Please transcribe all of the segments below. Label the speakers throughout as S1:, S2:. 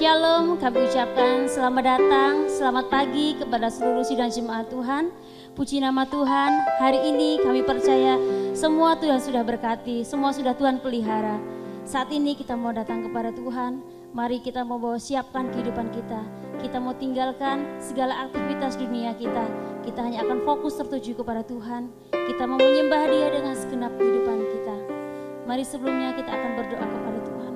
S1: Shalom, kami ucapkan selamat datang, selamat pagi kepada seluruh sidang jemaat Tuhan. Puji nama Tuhan, hari ini kami percaya semua Tuhan sudah berkati, semua sudah Tuhan pelihara. Saat ini kita mau datang kepada Tuhan, mari kita mau bawa siapkan kehidupan kita. Kita mau tinggalkan segala aktivitas dunia kita. Kita hanya akan fokus tertuju kepada Tuhan. Kita mau menyembah Dia dengan segenap kehidupan kita. Mari sebelumnya kita akan berdoa kepada Tuhan.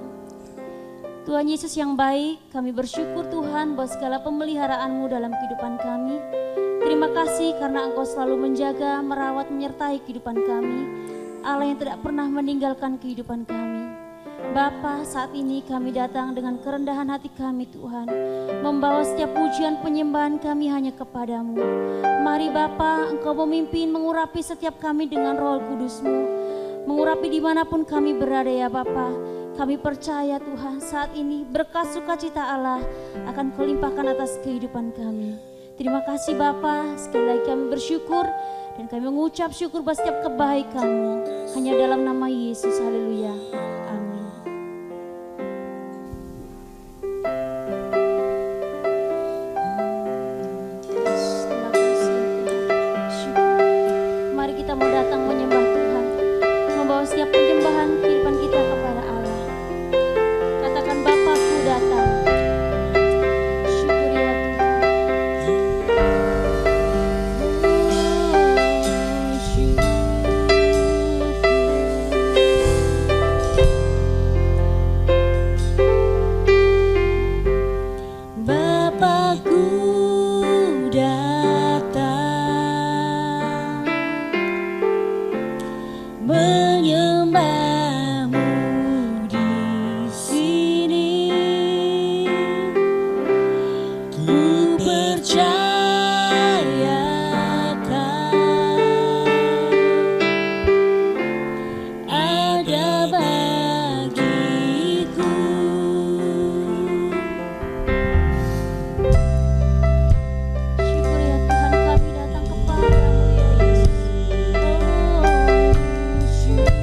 S1: Tuhan Yesus yang baik, kami bersyukur Tuhan buat segala pemeliharaan-Mu dalam kehidupan kami. Terima kasih karena Engkau selalu menjaga, merawat, menyertai kehidupan kami. Allah yang tidak pernah meninggalkan kehidupan kami. Bapa, saat ini kami datang dengan kerendahan hati kami Tuhan. Membawa setiap pujian penyembahan kami hanya kepadamu. Mari Bapa, Engkau memimpin, mengurapi setiap kami dengan Roh Kudus-Mu. Mengurapi dimanapun kami berada ya Bapa. Kami percaya Tuhan saat ini berkat sukacita Allah akan Kau limpahkan atas kehidupan kami. Terima kasih Bapa, sekali lagi kami bersyukur dan kami mengucap syukur buat setiap kebaikan-Mu. Hanya dalam nama Yesus, haleluya, amin. Terima kasih Tuhan. Mari kita mau datang menyembah Tuhan, membawa setiap penyembahan kehidupan kita kepada Allah. Katakan Bapakku datang. Syukur ya Tuhan. Bapakku datang menyembah-Mu di sini. Ku percayakan ada bagiku. Syukur ya Tuhan, kami datang kepadamu ya Yesus. Oh, syukur.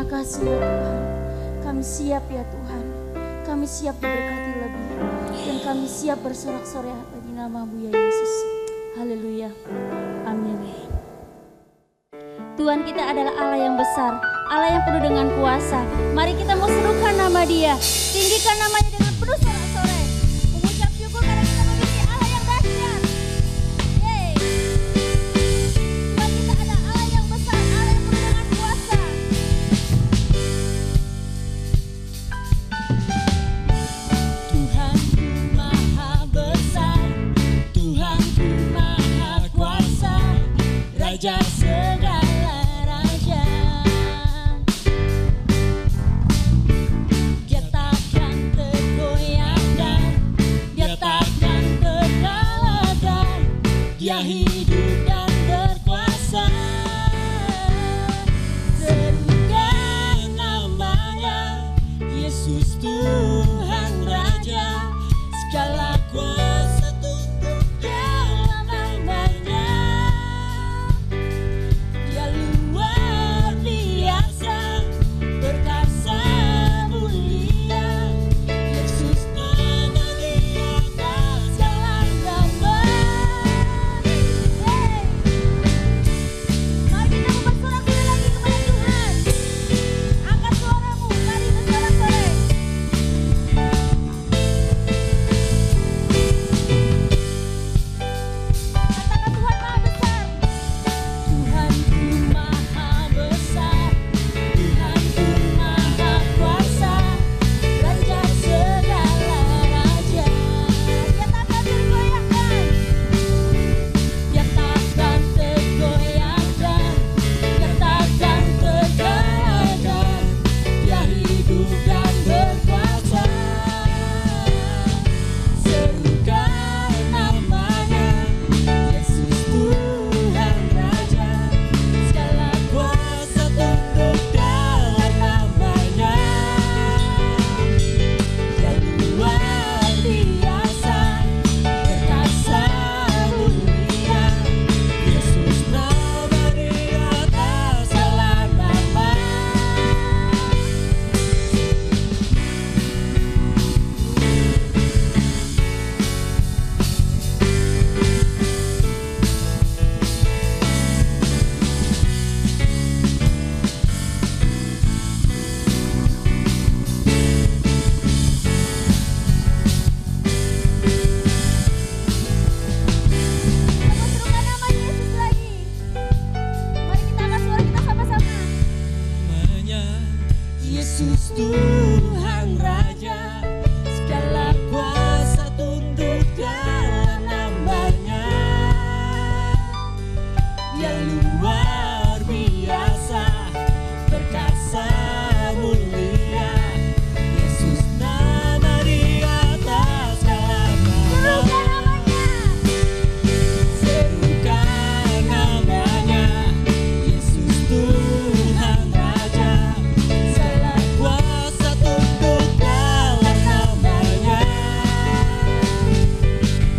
S1: Terima kasih ya Tuhan. Kami siap ya Tuhan. Kami siap diberkati lebih. Dan kami siap bersorak-sorai di nama-Mu ya Yesus. Haleluya. Amin. Tuhan kita adalah Allah yang besar, Allah yang penuh dengan kuasa. Mari kita mau serukan nama Dia, tinggikan namanya dengan penuh sorak-sorai. Mengucap syukur karena kita memiliki Allah yang dahsyat. Yeay. Tuhan kita adalah Allah yang besar, Allah yang penuh dengan kuasa.
S2: Tuhanku maha besar, Tuhanku maha kuasa, Raja segala raja. Dia takkan tergoyahkan, dia takkan terkalahkan, dia hidup dan berkuasa. Serukan namanya, Yesus Tuhan Raja, segala kuasa tunduk dalam namanya. Dia luar biasa, perkasa mulia, Yesus nama di atas segala nama. Mari kita bersorak-sorai lagi kepada Tuhan. Angkat suaramu, mari bersorak-sorai. Katakan Tuhan maha besar. Tuhanku maha besar, Tuhanku maha kuasa, Raja segala raja. Dia takkan tergoyahkan, dia takkan tergoyahkan, dia takkan terkalahkan, dia hidup dan berkuasa. Serukan namanya, Yesus Tuhan Raja, segala kuasa tunduk dalam namanya. Dia luar biasa, perkasa mulia, Yesus nama di atas segala nama. Kita mau serukan nama Yesus lagi. Mari kita angkat suara kita sama-sama. Namanya Yesus Tuhan Raja, segala kuasa tunduk dalam namanya. Dia luar biasa, perkasa mulia, Yesus nama di atas segala nama. Serukan namanya, Yesus Tuhan Raja, segala kuasa tunduk dalam namanya.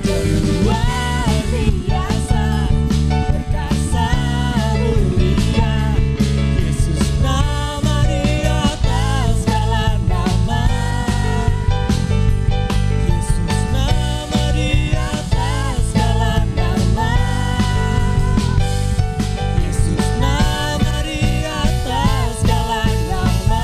S2: Dia luar biasa, perkasa mulia, Yesus nama di atas segala nama. Yesus nama di atas segala nama. Yesus nama di atas segala nama.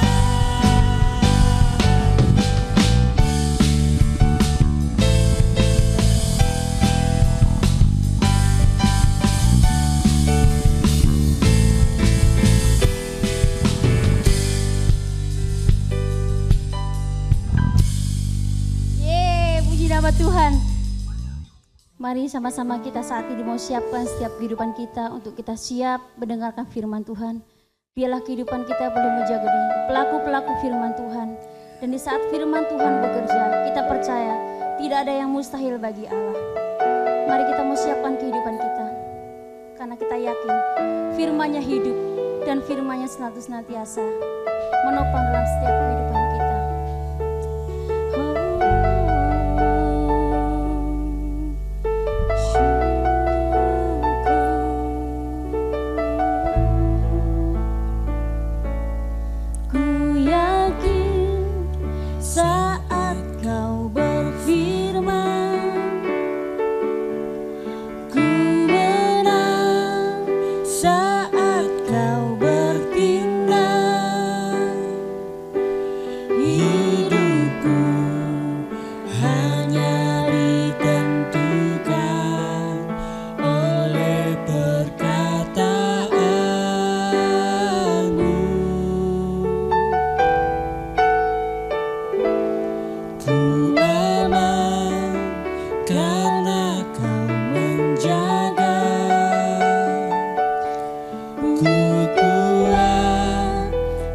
S1: Yeay, puji nama Tuhan. Mari sama-sama kita saat ini mau siapkan setiap kehidupan kita untuk kita siap mendengarkan firman Tuhan. Biarlah kehidupan kita boleh menjadi pelaku-pelaku firman Tuhan. Dan di saat firman Tuhan bekerja, kita percaya tidak ada yang mustahil bagi Allah. Mari kita mau siapkan kehidupan kita. Karena kita yakin firman-Nya hidup dan firman-Nya senantiasa menopang dalam setiap kehidupan kita.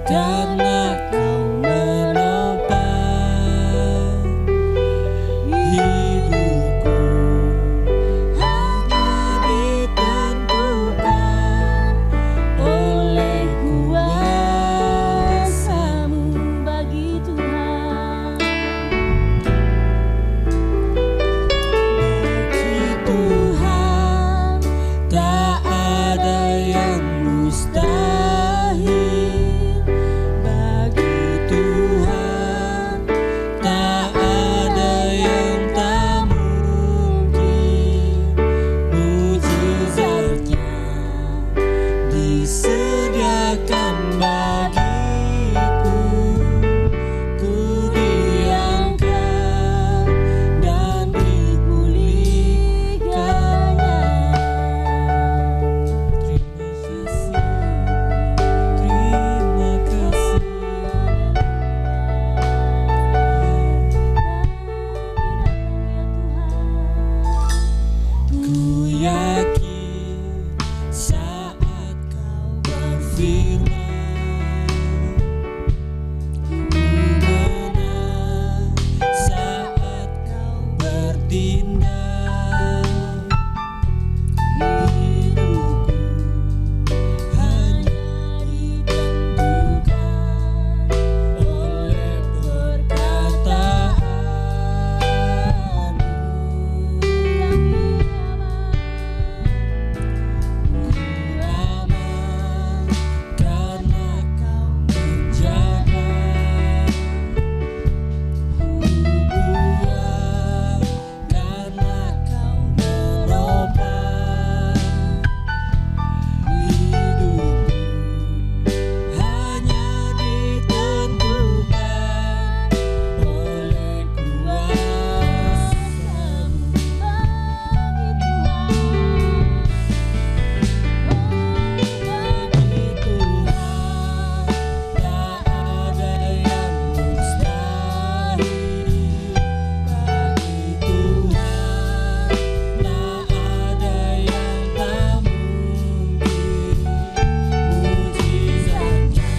S3: karena Kau menopang hidupku. Hanya ditentukan oleh
S1: Kuasa-Mu bagi Tuhan.
S3: bagi Tuhan. Tak ada yang mustahil bagi Tuhan. Tak ada yang tak mungkin. Mujizatnya disediakan bagiku. Ku diangkat dan dipulihkannya. Terima kasih, ku yakin saat Kau berfirman, ku menang saat Kau bertindak. Hidupku hanya ditentukan oleh perkataan-Mu. Ku aman karena Kau menjaga. Ku kuat karena Kau menopang hidupku. Hanya ditentukan oleh kuasa-Mu bagi Tuhan. Tak ada yang mustahil bagi Tuhan. Tak ada yang tak mungkin. Mujizatnya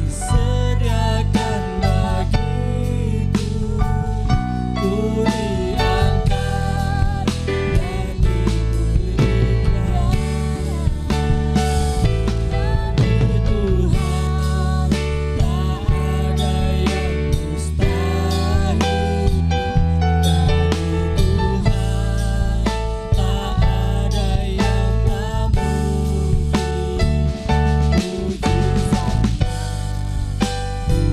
S3: disediakan bagiku. Ku diangkat dan dipulihkan. Bagi Tuhan tak ada yang mustahil. Bagi Tuhan tak ada yang tak mungkin. Mujizatnya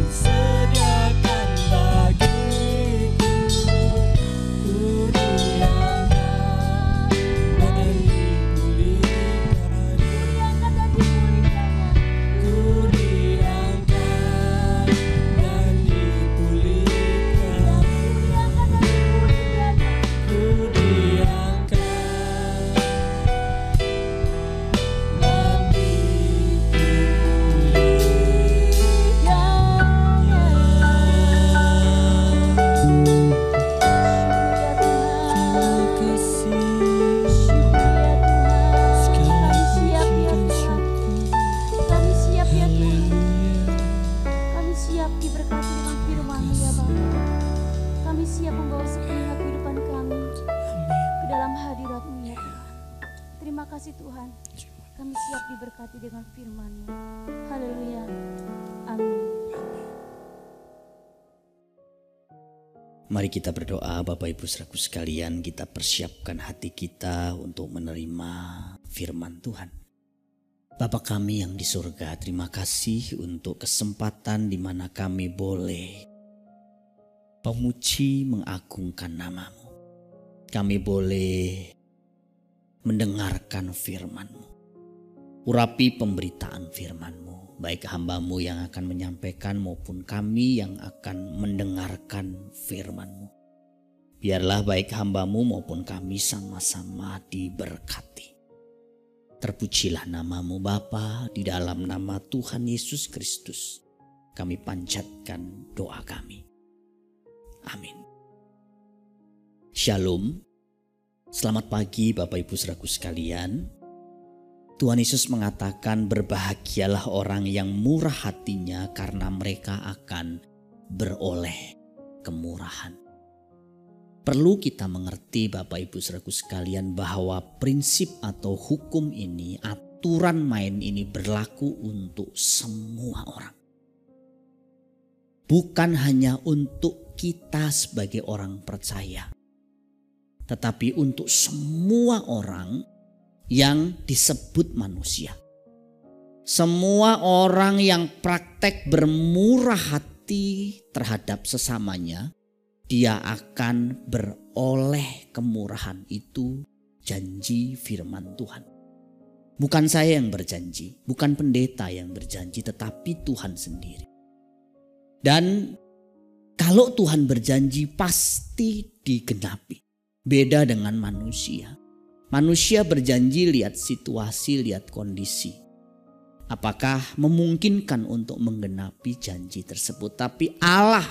S3: disediakan bagiku. Ku diangkat dan dipulihkan. Ku diangkat dan dipulihkan. Ku diangkat dan Terima kasih.
S1: Kami siap ya Tuhan. Kami siap ya Tuhan.
S3: Haleluya.
S1: Kami siap diberkati dengan firman-Mu ya Bapa. Kami siap membawa sepenuhnya kehidupan kami ke dalam hadirat-Mu ya Tuhan. Terima kasih Tuhan. Kami siap diberkati dengan firman-Mu. Haleluya. Amin.
S4: Mari kita berdoa, Bapak Ibu Saudaraku sekalian, kita persiapkan hati kita untuk menerima firman Tuhan. Bapa kami yang di surga, terima kasih untuk kesempatan di mana kami boleh memuji, mengagungkan nama-Mu. Kami boleh mendengarkan firman-Mu. Urapi pemberitaan firman-Mu, baik hamba-Mu yang akan menyampaikan maupun kami yang akan mendengarkan firman-Mu. Biarlah baik hamba-Mu maupun kami sama-sama diberkati. Terpujilah nama-Mu Bapa, di dalam nama Tuhan Yesus Kristus kami panjatkan doa kami. Amin. Shalom. Selamat pagi Bapak Ibu Saudaraku sekalian. Tuhan Yesus mengatakan berbahagialah orang yang murah hatinya karena mereka akan beroleh kemurahan. Perlu kita mengerti Bapak Ibu Saudaraku sekalian bahwa prinsip atau hukum ini, aturan main ini berlaku untuk semua orang. Bukan hanya untuk kita sebagai orang percaya, tetapi untuk semua orang yang disebut manusia. Semua orang yang praktek bermurah hati terhadap sesamanya, dia akan beroleh kemurahan. Itu janji firman Tuhan. Bukan saya yang berjanji, bukan pendeta yang berjanji, tetapi Tuhan sendiri. Dan kalau Tuhan berjanji pasti digenapi. Beda dengan manusia. Manusia berjanji lihat situasi, lihat kondisi. Apakah memungkinkan untuk menggenapi janji tersebut? Tapi Allah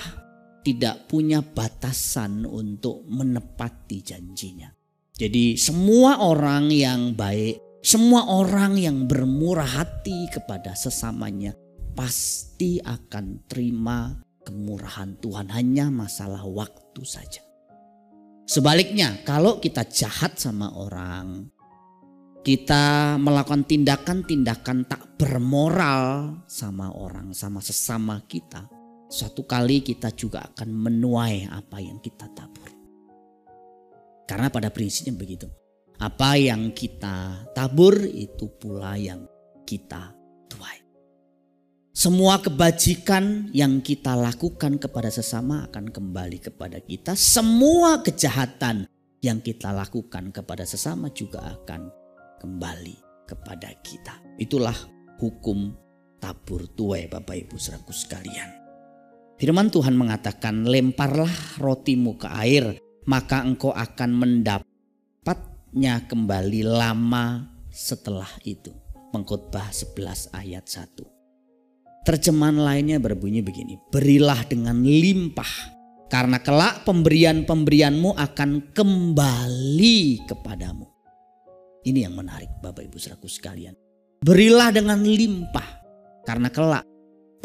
S4: tidak punya batasan untuk menepati janjinya. Jadi semua orang yang baik, semua orang yang bermurah hati kepada sesamanya pasti akan terima kemurahan Tuhan. Hanya masalah waktu saja. Sebaliknya, kalau kita jahat sama orang, kita melakukan tindakan-tindakan tak bermoral sama orang, sama sesama kita, suatu kali kita juga akan menuai apa yang kita tabur. Karena pada prinsipnya begitu. Apa yang kita tabur itu pula yang kita tuai. Semua kebajikan yang kita lakukan kepada sesama akan kembali kepada kita. Semua kejahatan yang kita lakukan kepada sesama juga akan kembali kepada kita. Itulah hukum tabur tuai Bapak Ibu Saudaraku sekalian. Firman Tuhan mengatakan, lemparlah rotimu ke air, maka engkau akan mendapatnya kembali lama setelah itu. Pengkhotbah 11 ayat 1. Terjemahan lainnya berbunyi begini, berilah dengan limpah, karena kelak pemberian-pemberianmu akan kembali kepadamu. Ini yang menarik Bapak Ibu Saudaraku sekalian. Berilah dengan limpah, karena kelak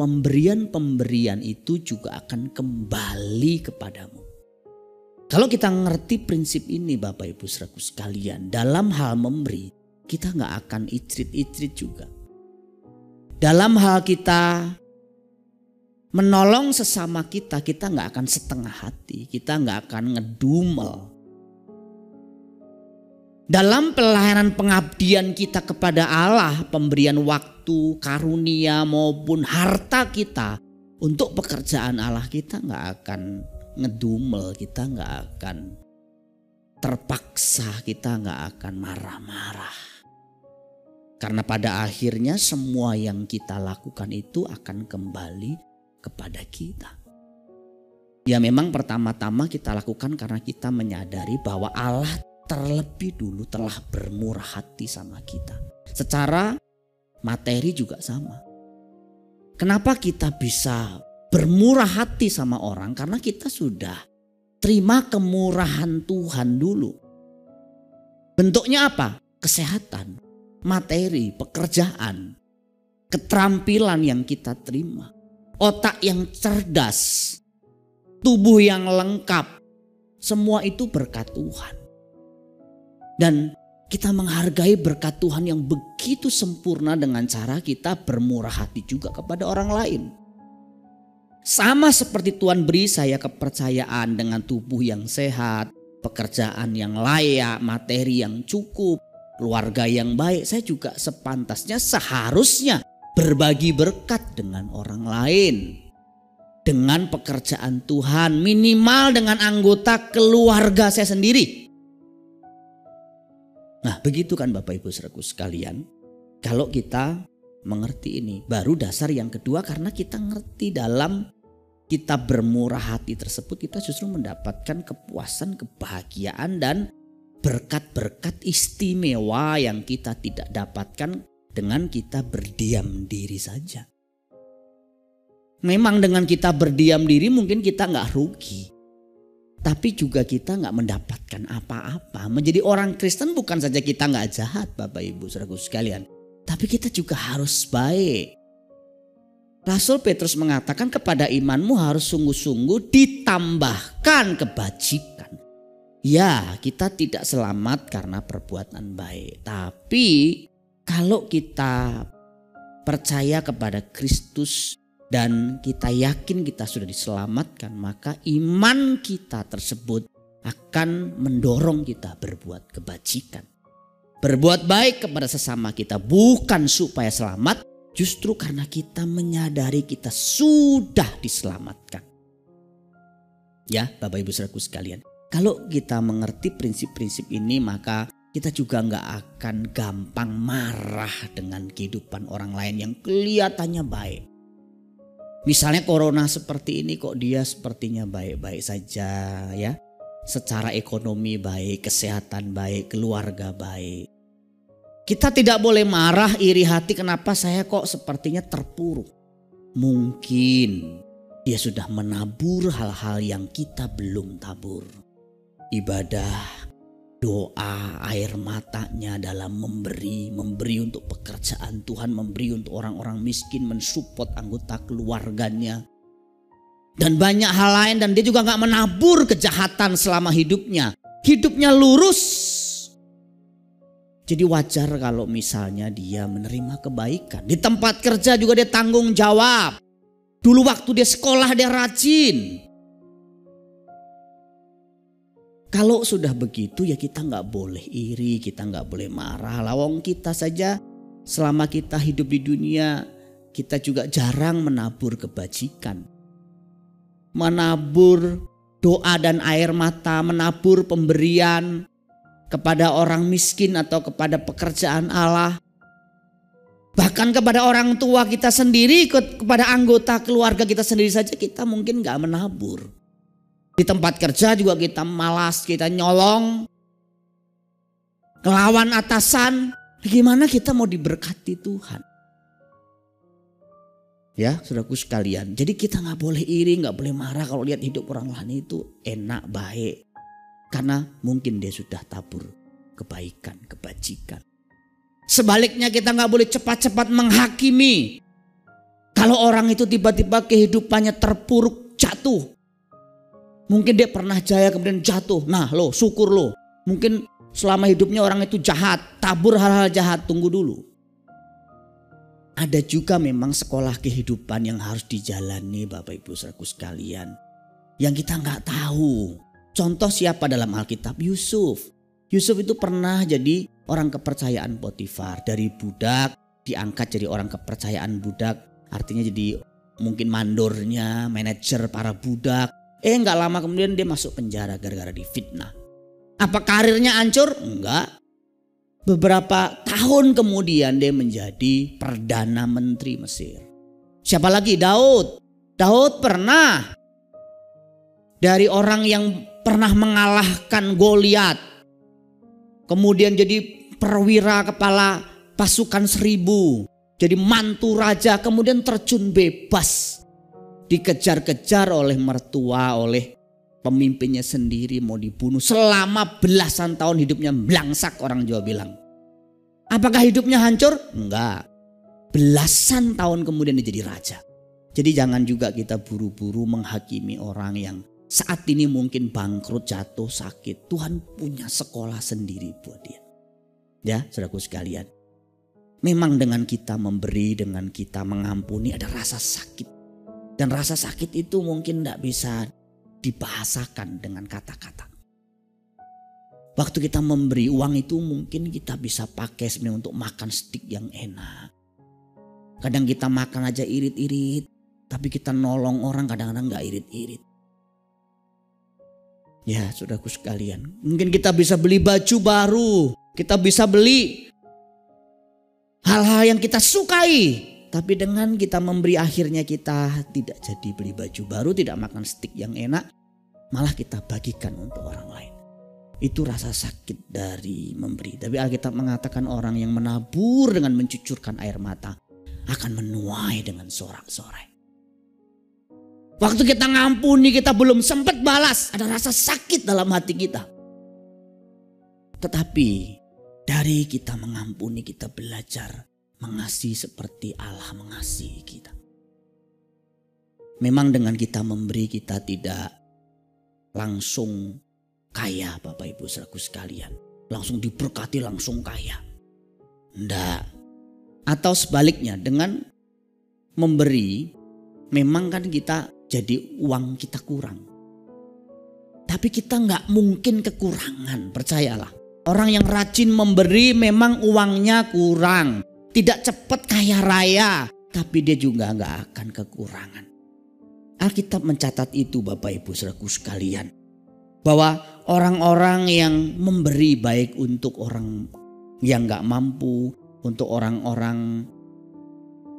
S4: pemberian-pemberian itu juga akan kembali kepadamu. Kalau kita ngerti prinsip ini Bapak Ibu Saudaraku sekalian, dalam hal memberi kita gak akan icrit-icrit juga. Dalam hal kita menolong sesama kita, kita gak akan setengah hati, kita gak akan ngedumel. Dalam pelayanan pengabdian kita kepada Allah, pemberian waktu, karunia maupun harta kita untuk pekerjaan Allah, kita gak akan ngedumel, kita gak akan terpaksa, kita gak akan marah-marah. Karena pada akhirnya semua yang kita lakukan itu akan kembali kepada kita. Ya memang pertama-tama kita lakukan karena kita menyadari bahwa Allah terlebih dulu telah bermurah hati sama kita. Secara materi juga sama. Kenapa kita bisa bermurah hati sama orang? Karena kita sudah terima kemurahan Tuhan dulu. Bentuknya apa? Kesehatan, materi, pekerjaan, keterampilan yang kita terima, otak yang cerdas, tubuh yang lengkap, semua itu berkat Tuhan. Dan kita menghargai berkat Tuhan yang begitu sempurna dengan cara kita bermurah hati juga kepada orang lain. Sama seperti Tuhan beri saya kepercayaan dengan tubuh yang sehat, pekerjaan yang layak, materi yang cukup, keluarga yang baik, saya juga sepantasnya seharusnya berbagi berkat dengan orang lain. Dengan pekerjaan Tuhan, minimal dengan anggota keluarga saya sendiri. Nah begitu kan Bapak Ibu Saudaraku sekalian. Kalau kita mengerti ini, baru dasar yang kedua, karena kita ngerti dalam kita bermurah hati tersebut, kita justru mendapatkan kepuasan, kebahagiaan dan berkat-berkat istimewa yang kita tidak dapatkan dengan kita berdiam diri saja. Memang dengan kita berdiam diri mungkin kita gak rugi, tapi juga kita gak mendapatkan apa-apa. Menjadi orang Kristen bukan saja kita gak jahat Bapak Ibu Saudaraku sekalian. tapi kita juga harus baik. Rasul Petrus mengatakan kepada imanmu harus sungguh-sungguh ditambahkan kebajikan. Ya, kita tidak selamat karena perbuatan baik. Tapi kalau kita percaya kepada Kristus dan kita yakin kita sudah diselamatkan, maka iman kita tersebut akan mendorong kita berbuat kebajikan. Berbuat baik kepada sesama kita bukan supaya selamat, justru karena kita menyadari kita sudah diselamatkan. Ya, Bapak Ibu Saudaraku sekalian, kalau kita mengerti prinsip-prinsip ini, maka kita juga nggak akan gampang marah dengan kehidupan orang lain yang kelihatannya baik. Misalnya corona seperti ini, kok dia sepertinya baik-baik saja ya. Secara ekonomi baik, kesehatan baik, keluarga baik. Kita tidak boleh marah, iri hati, kenapa saya kok sepertinya terpuruk. Mungkin dia sudah menabur hal-hal yang kita belum tabur. Ibadah, doa, air matanya dalam memberi untuk pekerjaan Tuhan, memberi untuk orang-orang miskin, mensupport anggota keluarganya. Dan banyak hal lain, dan dia juga gak menabur kejahatan selama hidupnya. Hidupnya lurus. Jadi wajar kalau misalnya dia menerima kebaikan. Di tempat kerja juga dia tanggung jawab. Dulu waktu dia sekolah dia rajin. Kalau sudah begitu ya kita gak boleh iri, kita gak boleh marah. Lawang kita saja selama kita hidup di dunia, kita juga jarang menabur kebajikan. Menabur doa dan air mata, menabur pemberian kepada orang miskin atau kepada pekerjaan Allah. Bahkan kepada orang tua kita sendiri, kepada anggota keluarga kita sendiri saja kita mungkin gak menabur. Di tempat kerja juga kita malas, kita nyolong, ngelawan atasan. Gimana kita mau diberkati Tuhan? Ya, saudaraku sekalian. Jadi kita gak boleh iri, gak boleh marah kalau lihat hidup orang lain itu enak, baik. Karena mungkin dia sudah tabur kebaikan, kebajikan. Sebaliknya kita gak boleh cepat-cepat menghakimi. Kalau orang itu tiba-tiba kehidupannya terpuruk, jatuh. Mungkin dia pernah jaya kemudian jatuh. Nah lo, syukur lo. Mungkin selama hidupnya orang itu jahat, tabur hal-hal jahat, tunggu dulu. Ada juga memang sekolah kehidupan yang harus dijalani Bapak Ibu Saudaraku sekalian. Yang kita gak tahu. Contoh siapa dalam Alkitab? Yusuf. Yusuf itu pernah jadi orang kepercayaan Potifar. Dari budak diangkat jadi orang kepercayaan budak. Artinya jadi mungkin mandornya, manajer para budak. Gak lama kemudian dia masuk penjara gara-gara difitnah. Apa karirnya hancur? Enggak. Beberapa tahun kemudian dia menjadi Perdana Menteri Mesir. Siapa lagi? Daud. Daud pernah dari orang yang pernah mengalahkan Goliat. Kemudian jadi perwira kepala pasukan 1000. Jadi mantu raja, kemudian terjun bebas. Dikejar-kejar oleh mertua, oleh pemimpinnya sendiri, mau dibunuh. Selama belasan tahun hidupnya belangsak, orang Jawa bilang. Apakah hidupnya hancur? Enggak. Belasan tahun kemudian dia jadi raja. Jadi jangan juga kita buru-buru menghakimi orang yang saat ini mungkin bangkrut, jatuh, sakit. Tuhan punya sekolah sendiri buat dia. Ya, saudaraku sekalian. Memang dengan kita memberi, dengan kita mengampuni ada rasa sakit. Dan rasa sakit itu mungkin tidak bisa dibahasakan dengan kata-kata. Waktu kita memberi uang itu mungkin kita bisa pakai sebenarnya untuk makan steak yang enak. Kadang kita makan aja irit-irit. Tapi kita nolong orang kadang-kadang gak irit-irit. Ya saudaraku sekalian. Mungkin kita bisa beli baju baru. Kita bisa beli hal-hal yang kita sukai. Tapi dengan kita memberi akhirnya kita tidak jadi beli baju baru. Tidak makan steak yang enak. Malah kita bagikan untuk orang lain. Itu rasa sakit dari memberi. Tapi Alkitab mengatakan orang yang menabur dengan mencucurkan air mata akan menuai dengan sorak-sorai. Waktu kita ngampuni kita belum sempat balas. Ada rasa sakit dalam hati kita. Tetapi dari kita mengampuni kita belajar mengasihi seperti Allah mengasihi kita. Memang dengan kita memberi kita tidak langsung kaya Bapak Ibu saudaraku sekalian. Langsung diberkati langsung kaya. Enggak. Atau sebaliknya dengan memberi memang kan kita jadi uang kita kurang. Tapi kita nggak mungkin kekurangan, percayalah. Orang yang rajin memberi memang uangnya kurang. Tidak cepat kaya raya, tapi dia juga nggak akan kekurangan. Alkitab mencatat itu Bapak Ibu saudaraku sekalian. Bahwa orang-orang yang memberi baik untuk orang yang nggak mampu, untuk orang-orang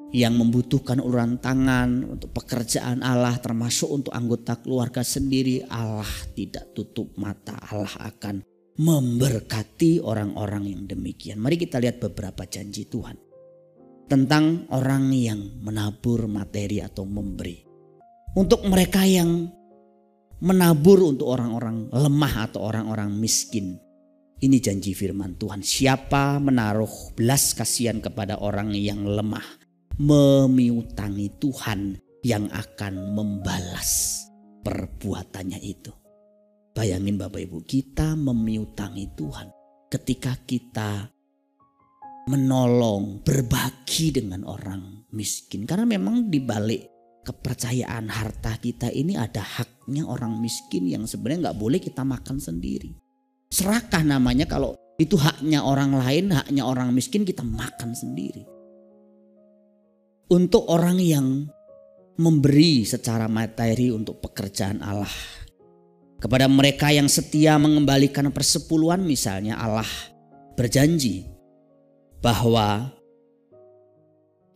S4: yang membutuhkan uluran tangan, untuk pekerjaan Allah termasuk untuk anggota keluarga sendiri, Allah tidak tutup mata, Allah akan memberkati orang-orang yang demikian. Mari kita lihat beberapa janji Tuhan tentang orang yang menabur materi atau memberi. Untuk mereka yang menabur untuk orang-orang lemah atau orang-orang miskin. Ini janji firman Tuhan. Siapa menaruh belas kasihan kepada orang yang lemah, memiutangi Tuhan yang akan membalas perbuatannya itu. Bayangin Bapak Ibu, kita memiutangi Tuhan ketika kita menolong, berbagi dengan orang miskin. Karena memang di balik kepercayaan harta kita ini ada haknya orang miskin yang sebenarnya nggak boleh kita makan sendiri. Serakah namanya kalau itu haknya orang lain, haknya orang miskin kita makan sendiri. Untuk orang yang memberi secara materi untuk pekerjaan Allah. Kepada mereka yang setia mengembalikan persepuluhan misalnya, Allah berjanji bahwa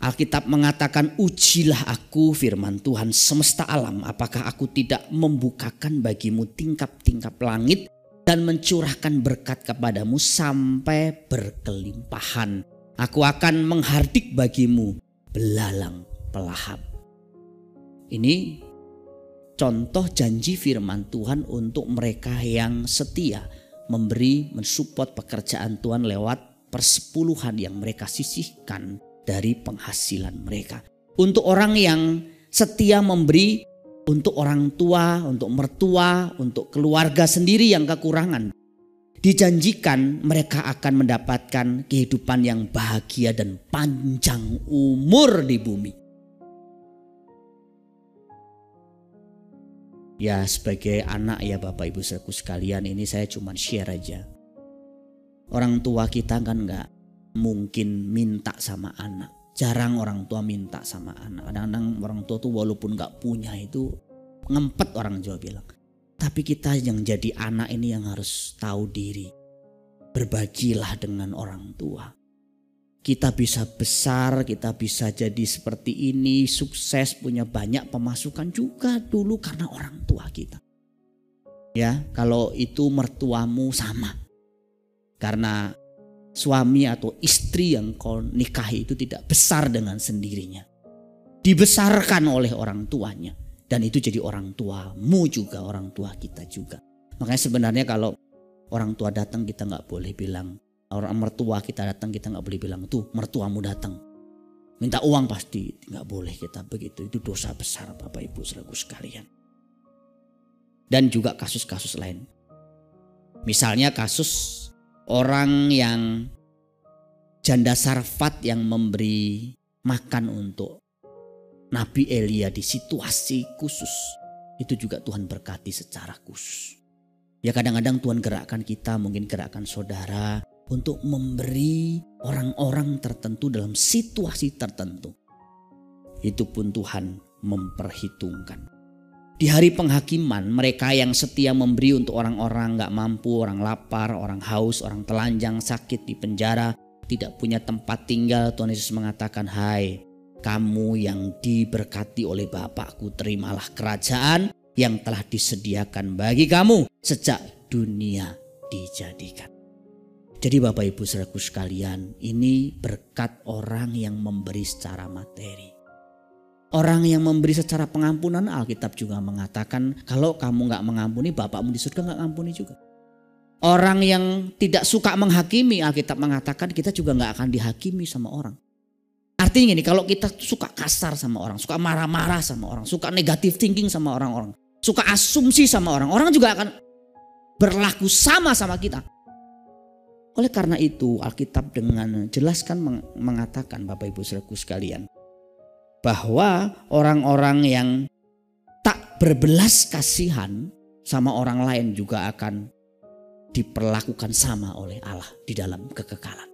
S4: Alkitab mengatakan, ujilah aku firman Tuhan semesta alam, apakah aku tidak membukakan bagimu tingkap-tingkap langit dan mencurahkan berkat kepadamu sampai berkelimpahan. Aku akan menghardik bagimu belalang pelahap. Ini contoh janji firman Tuhan untuk mereka yang setia memberi, mensupport pekerjaan Tuhan lewat persepuluhan yang mereka sisihkan dari penghasilan mereka. Untuk orang yang setia memberi untuk orang tua, untuk mertua, untuk keluarga sendiri yang kekurangan, dijanjikan mereka akan mendapatkan kehidupan yang bahagia dan panjang umur di bumi. Ya, sebagai anak ya Bapak Ibu saudaraku sekalian, ini saya cuma share aja. Orang tua kita kan gak mungkin minta sama anak. Jarang orang tua minta sama anak. Kadang-kadang orang tua tuh walaupun gak punya itu ngempet, orang Jawa bilang. Tapi kita yang jadi anak ini yang harus tahu diri. Berbagilah dengan orang tua. Kita bisa besar, kita bisa jadi seperti ini, sukses, punya banyak pemasukan juga dulu karena orang tua kita. Ya, kalau itu mertuamu sama. Karena suami atau istri yang kau nikahi itu tidak besar dengan sendirinya. Dibesarkan oleh orang tuanya. Dan itu jadi orang tuamu juga, orang tua kita juga. Makanya sebenarnya kalau orang tua datang kita gak boleh bilang, orang mertua kita datang kita gak boleh bilang, tuh mertuamu datang, minta uang pasti. Gak boleh kita begitu, itu dosa besar Bapak Ibu saudaraku sekalian. Dan juga kasus-kasus lain. Misalnya kasus orang yang janda Sarfat yang memberi makan untuk Nabi Elia di situasi khusus. Itu juga Tuhan berkati secara khusus. Ya kadang-kadang Tuhan gerakkan kita, mungkin gerakkan saudara untuk memberi orang-orang tertentu dalam situasi tertentu. Itu pun Tuhan memperhitungkan. Di hari penghakiman, mereka yang setia memberi untuk orang-orang gak mampu, orang lapar, orang haus, orang telanjang, sakit, di penjara, tidak punya tempat tinggal, Tuhan Yesus mengatakan, hai kamu yang diberkati oleh Bapakku, terimalah kerajaan yang telah disediakan bagi kamu sejak dunia dijadikan. Jadi Bapak Ibu saudaraku sekalian, ini berkat orang yang memberi secara materi. Orang yang memberi secara pengampunan, Alkitab juga mengatakan kalau kamu gak mengampuni, Bapakmu di surga gak mengampuni juga. Orang yang tidak suka menghakimi, Alkitab mengatakan kita juga gak akan dihakimi sama orang. Artinya gini, kalau kita suka kasar sama orang, suka marah-marah sama orang, suka negative thinking sama orang-orang, suka asumsi sama orang, orang juga akan berlaku sama kita. Oleh karena itu Alkitab dengan jelas kan mengatakan Bapak Ibu Saudaraku sekalian, bahwa orang-orang yang tak berbelas kasihan sama orang lain juga akan diperlakukan sama oleh Allah di dalam kekekalan.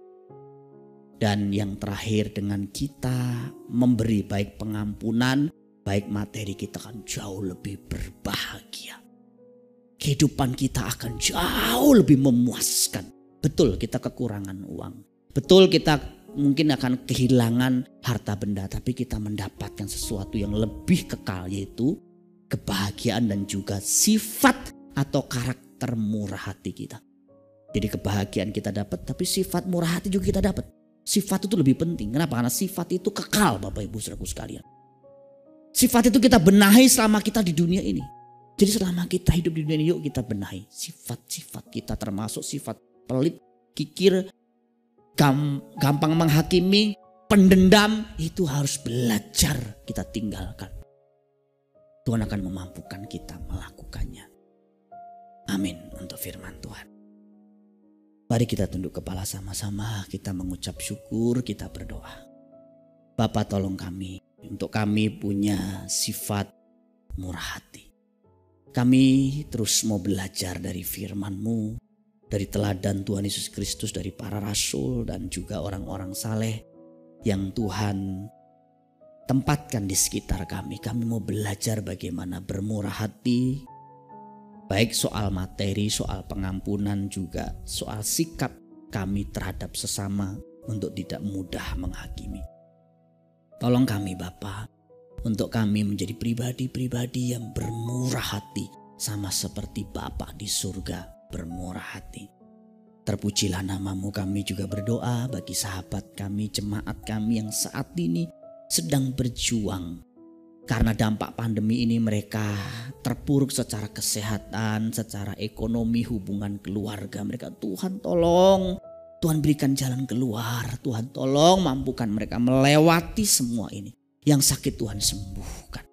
S4: Dan yang terakhir, dengan kita memberi baik pengampunan, baik materi, kita akan jauh lebih berbahagia. Kehidupan kita akan jauh lebih memuaskan. Betul kita kekurangan uang. Betul kita mungkin akan kehilangan harta benda. Tapi kita mendapatkan sesuatu yang lebih kekal, yaitu kebahagiaan dan juga sifat atau karakter murah hati kita. Jadi kebahagiaan kita dapat, tapi sifat murah hati juga kita dapat. Sifat itu lebih penting. Kenapa? Karena sifat itu kekal Bapak Ibu Saudaraku sekalian. Sifat itu kita benahi selama kita di dunia ini. Jadi selama kita hidup di dunia ini, yuk kita benahi sifat-sifat kita, termasuk sifat pelit, kikir, gampang menghakimi, pendendam. Itu harus belajar kita tinggalkan. Tuhan akan memampukan kita melakukannya. Amin untuk firman Tuhan. Mari kita tunduk kepala sama-sama, kita mengucap syukur, kita berdoa. Bapa, tolong kami, untuk kami punya sifat murah hati. Kami terus mau belajar dari firman-Mu, dari teladan Tuhan Yesus Kristus, dari para rasul dan juga orang-orang saleh yang Tuhan tempatkan di sekitar kami. Kami mau belajar bagaimana bermurah hati, baik soal materi, soal pengampunan, juga soal sikap kami terhadap sesama untuk tidak mudah menghakimi. Tolong kami Bapa, untuk kami menjadi pribadi-pribadi yang bermurah hati, sama seperti Bapa di surga bermurah hati. Terpujilah nama-Mu. Kami juga berdoa bagi sahabat kami, jemaat kami yang saat ini sedang berjuang. Karena dampak pandemi ini mereka terpuruk secara kesehatan, secara ekonomi, hubungan keluarga mereka. Tuhan tolong, Tuhan berikan jalan keluar. Tuhan tolong mampukan mereka melewati semua ini. Yang sakit Tuhan sembuhkan.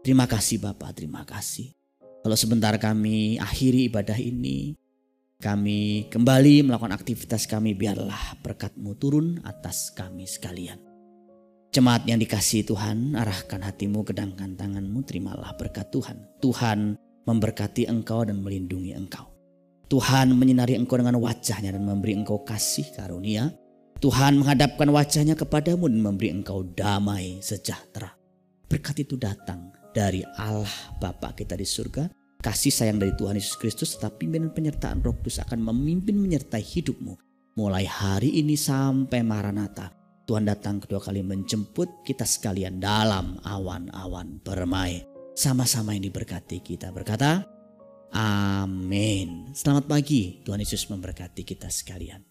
S4: Terima kasih Bapak, terima kasih. Kalau sebentar kami akhiri ibadah ini, kami kembali melakukan aktivitas kami, biarlah berkat-Mu turun atas kami sekalian. Jemaat yang dikasihi Tuhan, arahkan hatimu, kedangkan tanganmu, terimalah berkat Tuhan. Tuhan memberkati engkau dan melindungi engkau. Tuhan menyinari engkau dengan wajahnya dan memberi engkau kasih karunia. Tuhan menghadapkan wajahnya kepadamu dan memberi engkau damai sejahtera. Berkat itu datang dari Allah Bapa kita di surga. Kasih sayang dari Tuhan Yesus Kristus, serta pimpinan penyertaan Roh Kudus akan memimpin menyertai hidupmu. Mulai hari ini sampai Maranatha. Tuhan datang kedua kali menjemput kita sekalian dalam awan-awan permai. Sama-sama yang diberkati kita berkata, amin. Selamat pagi, Tuhan Yesus memberkati kita sekalian.